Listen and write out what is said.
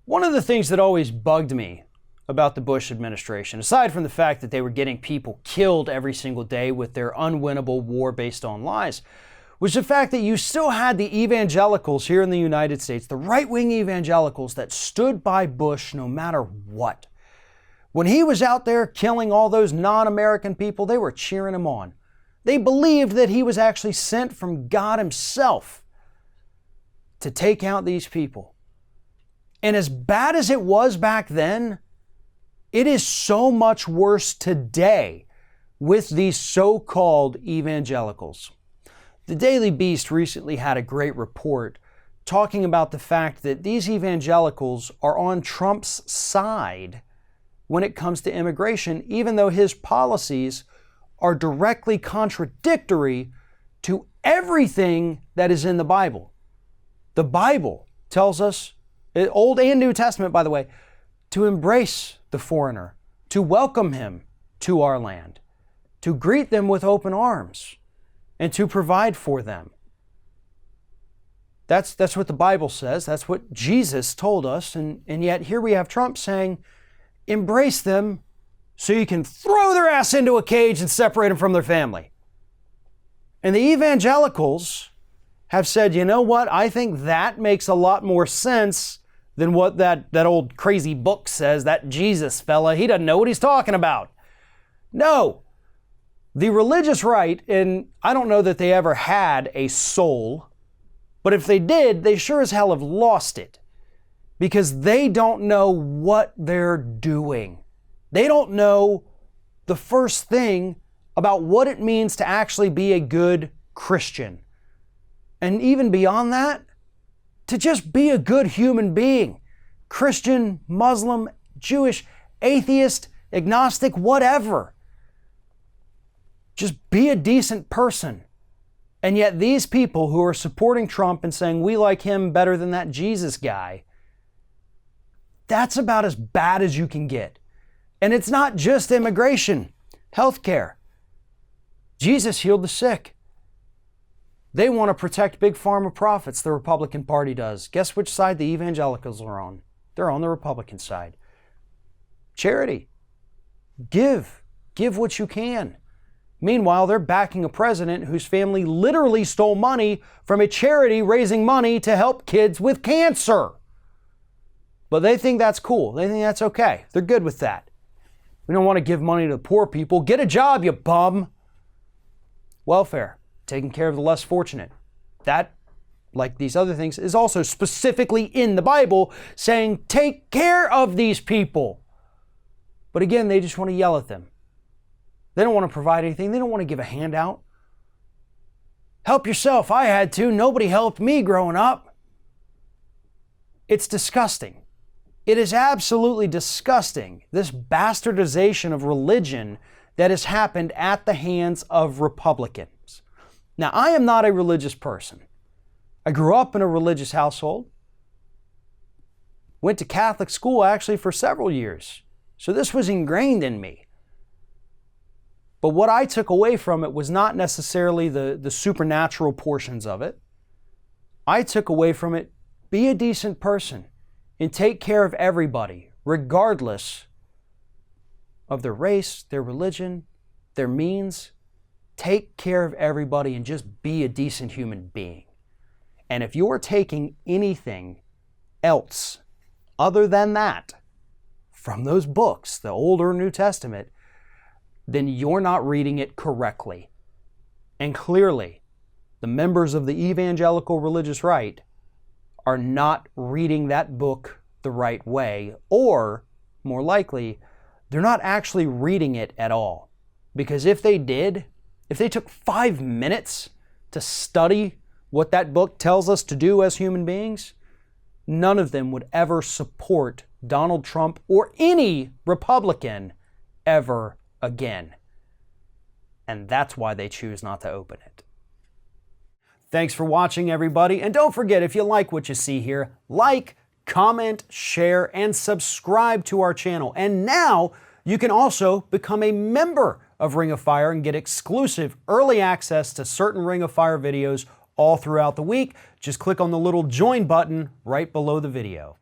One of the things that always bugged me about the Bush administration, aside from the fact that they were getting people killed every single day with their unwinnable war based on lies, was the fact that you still had the evangelicals here in the United States, the right-wing evangelicals that stood by Bush no matter what. When he was out there killing all those non-American people, they were cheering him on. They believed that he was actually sent from God himself to take out these people. And as bad as it was back then, it is so much worse today with these so-called evangelicals. The Daily Beast recently had a great report talking about the fact that these evangelicals are on Trump's side when it comes to immigration, even though his policies are directly contradictory to everything that is in the Bible. The Bible tells us, Old and New Testament, by the way, to embrace the foreigner, to welcome him to our land, to greet them with open arms, and to provide for them. That's what the Bible says. That's what Jesus told us. And yet here we have Trump saying, embrace them so you can throw their ass into a cage and separate them from their family. And the evangelicals have said, you know what? I think that makes a lot more sense than what that old crazy book says, that Jesus fella. He doesn't know what he's talking about. No. The religious right, and I don't know that they ever had a soul, but if they did, they sure as hell have lost it because they don't know what they're doing. They don't know the first thing about what it means to actually be a good Christian. And even beyond that, to just be a good human being. Christian, Muslim, Jewish, atheist, agnostic, whatever. Just be a decent person. And yet these people who are supporting Trump and saying we like him better than that Jesus guy, that's about as bad as you can get. And it's not just immigration, healthcare. Jesus healed the sick. They want to protect big pharma profits, the Republican Party does. Guess which side the evangelicals are on? They're on the Republican side. Charity. Give. Give what you can. Meanwhile, they're backing a president whose family literally stole money from a charity raising money to help kids with cancer. But they think that's cool. They think that's okay. They're good with that. We don't want to give money to the poor people. Get a job, you bum. Welfare. Taking care of the less fortunate. That, like these other things, is also specifically in the Bible saying, take care of these people. But again, they just want to yell at them. They don't want to provide anything. They don't want to give a handout. Help yourself. I had to. Nobody helped me growing up. It's disgusting. It is absolutely disgusting, this bastardization of religion that has happened at the hands of Republicans. Now, I am not a religious person. I grew up in a religious household. Went to Catholic school actually for several years. So this was ingrained in me. But what I took away from it was not necessarily the supernatural portions of it. I took away from it, be a decent person and take care of everybody, regardless of their race, their religion, their means. Take care of everybody and just be a decent human being. And if you're taking anything else other than that from those books, the Old or New Testament, then you're not reading it correctly. And clearly, the members of the evangelical religious right are not reading that book the right way, or more likely, they're not actually reading it at all. Because if they did, if they took 5 minutes to study what that book tells us to do as human beings, none of them would ever support Donald Trump or any Republican ever again. And that's why they choose not to open it. Thanks for watching, everybody. And don't forget, if you like what you see here, like, comment, share, and subscribe to our channel. And now you can also become a member of Ring of Fire and get exclusive early access to certain Ring of Fire videos all throughout the week. Just click on the little join button right below the video.